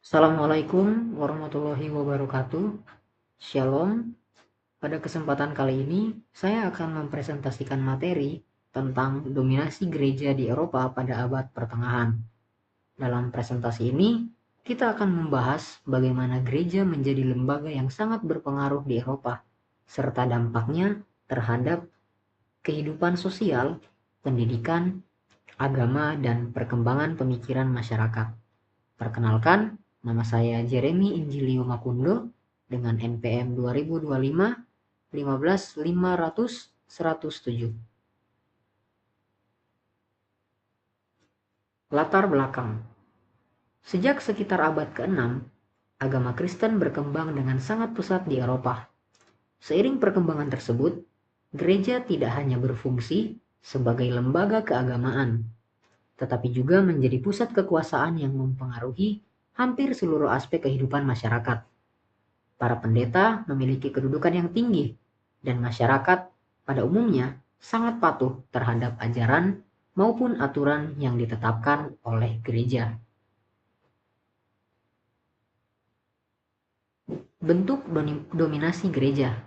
Assalamualaikum warahmatullahi wabarakatuh. Shalom. Pada kesempatan kali ini, saya akan mempresentasikan materi tentang dominasi gereja di Eropa pada abad pertengahan. Dalam presentasi ini, kita akan membahas bagaimana gereja menjadi lembaga yang sangat berpengaruh di Eropa, serta dampaknya terhadap kehidupan sosial, pendidikan, agama, dan perkembangan pemikiran masyarakat. Perkenalkan, nama saya Jeremy Injilio Makundo dengan NPM 2025 15 500 107. Latar belakang. Sejak sekitar abad ke-6, agama Kristen berkembang dengan sangat pesat di Eropa. Seiring perkembangan tersebut, gereja tidak hanya berfungsi sebagai lembaga keagamaan, tetapi juga menjadi pusat kekuasaan yang mempengaruhi hampir seluruh aspek kehidupan masyarakat. Para pendeta memiliki kedudukan yang tinggi, dan masyarakat pada umumnya sangat patuh terhadap ajaran maupun aturan yang ditetapkan oleh gereja. Bentuk dominasi gereja.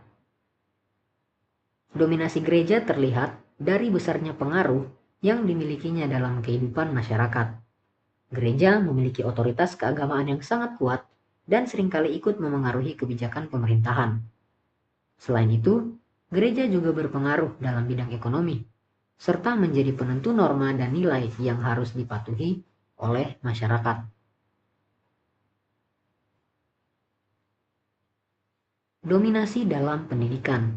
Dominasi gereja terlihat dari besarnya pengaruh yang dimilikinya dalam kehidupan masyarakat. Gereja memiliki otoritas keagamaan yang sangat kuat dan seringkali ikut memengaruhi kebijakan pemerintahan. Selain itu, gereja juga berpengaruh dalam bidang ekonomi, serta menjadi penentu norma dan nilai yang harus dipatuhi oleh masyarakat. Dominasi dalam pendidikan.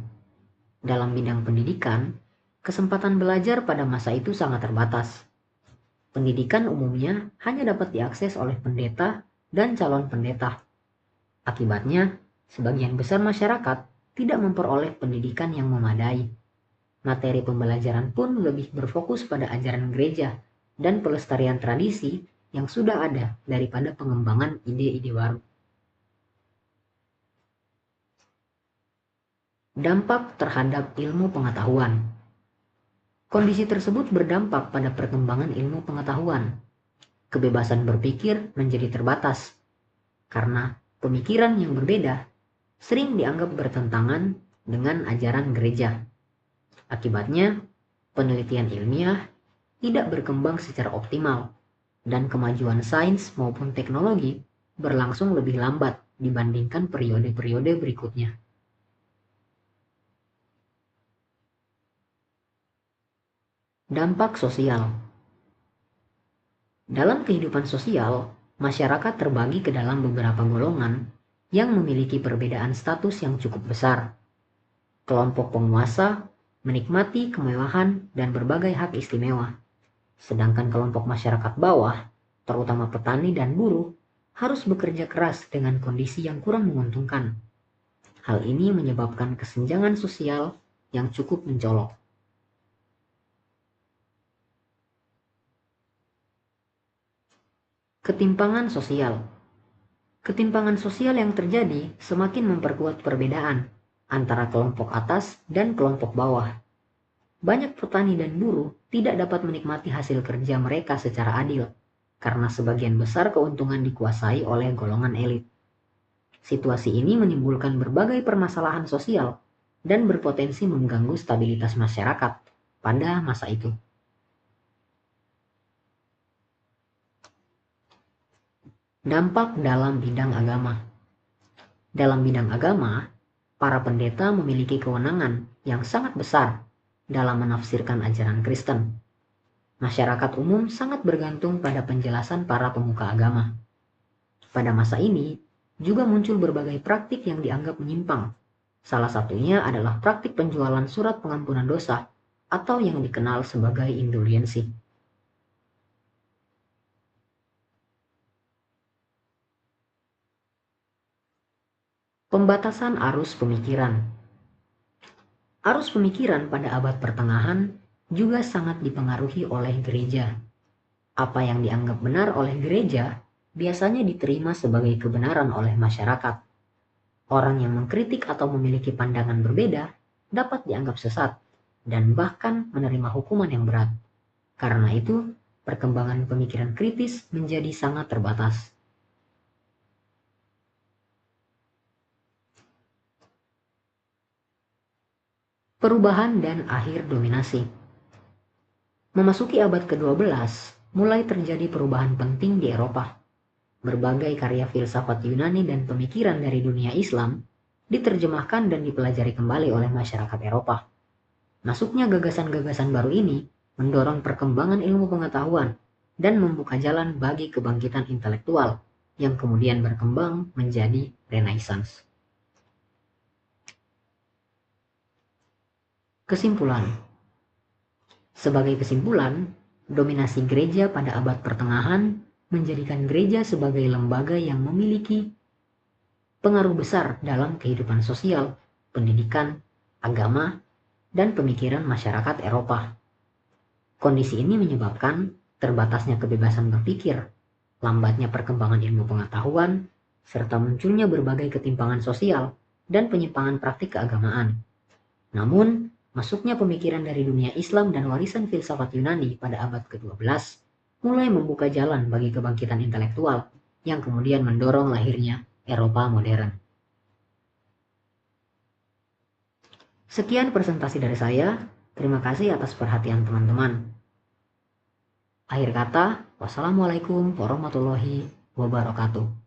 Dalam bidang pendidikan, kesempatan belajar pada masa itu sangat terbatas. Pendidikan umumnya hanya dapat diakses oleh pendeta dan calon pendeta. Akibatnya, sebagian besar masyarakat tidak memperoleh pendidikan yang memadai. Materi pembelajaran pun lebih berfokus pada ajaran gereja dan pelestarian tradisi yang sudah ada daripada pengembangan ide-ide baru. Dampak terhadap ilmu pengetahuan. Kondisi tersebut berdampak pada perkembangan ilmu pengetahuan. Kebebasan berpikir menjadi terbatas karena pemikiran yang berbeda sering dianggap bertentangan dengan ajaran gereja. Akibatnya, penelitian ilmiah tidak berkembang secara optimal, dan kemajuan sains maupun teknologi berlangsung lebih lambat dibandingkan periode-periode berikutnya. Dampak sosial. Dalam kehidupan sosial, masyarakat terbagi ke dalam beberapa golongan yang memiliki perbedaan status yang cukup besar. Kelompok penguasa menikmati kemewahan dan berbagai hak istimewa, sedangkan kelompok masyarakat bawah, terutama petani dan buruh, harus bekerja keras dengan kondisi yang kurang menguntungkan. Hal ini menyebabkan kesenjangan sosial yang cukup mencolok. Ketimpangan sosial. Ketimpangan sosial yang terjadi semakin memperkuat perbedaan antara kelompok atas dan kelompok bawah. Banyak petani dan buruh tidak dapat menikmati hasil kerja mereka secara adil, karena sebagian besar keuntungan dikuasai oleh golongan elit. Situasi ini menimbulkan berbagai permasalahan sosial dan berpotensi mengganggu stabilitas masyarakat pada masa itu. Dampak dalam bidang agama. Dalam bidang agama, para pendeta memiliki kewenangan yang sangat besar dalam menafsirkan ajaran Kristen. Masyarakat umum sangat bergantung pada penjelasan para pemuka agama. Pada masa ini, juga muncul berbagai praktik yang dianggap menyimpang. Salah satunya adalah praktik penjualan surat pengampunan dosa atau yang dikenal sebagai indulgensi. Pembatasan arus pemikiran. Arus pemikiran pada abad pertengahan juga sangat dipengaruhi oleh gereja. Apa yang dianggap benar oleh gereja biasanya diterima sebagai kebenaran oleh masyarakat. Orang yang mengkritik atau memiliki pandangan berbeda dapat dianggap sesat dan bahkan menerima hukuman yang berat. Karena itu, perkembangan pemikiran kritis menjadi sangat terbatas. Perubahan dan akhir dominasi. Memasuki abad ke-12, mulai terjadi perubahan penting di Eropa. Berbagai karya filsafat Yunani dan pemikiran dari dunia Islam diterjemahkan dan dipelajari kembali oleh masyarakat Eropa. Masuknya gagasan-gagasan baru ini mendorong perkembangan ilmu pengetahuan dan membuka jalan bagi kebangkitan intelektual yang kemudian berkembang menjadi Renaissance. Kesimpulan. Sebagai kesimpulan, dominasi gereja pada abad pertengahan menjadikan gereja sebagai lembaga yang memiliki pengaruh besar dalam kehidupan sosial, pendidikan, agama, dan pemikiran masyarakat Eropa. Kondisi ini menyebabkan terbatasnya kebebasan berpikir, lambatnya perkembangan ilmu pengetahuan, serta munculnya berbagai ketimpangan sosial dan penyimpangan praktik keagamaan. Namun, masuknya pemikiran dari dunia Islam dan warisan filsafat Yunani pada abad ke-12 mulai membuka jalan bagi kebangkitan intelektual yang kemudian mendorong lahirnya Eropa modern. Sekian presentasi dari saya. Terima kasih atas perhatian teman-teman. Akhir kata, wassalamualaikum warahmatullahi wabarakatuh.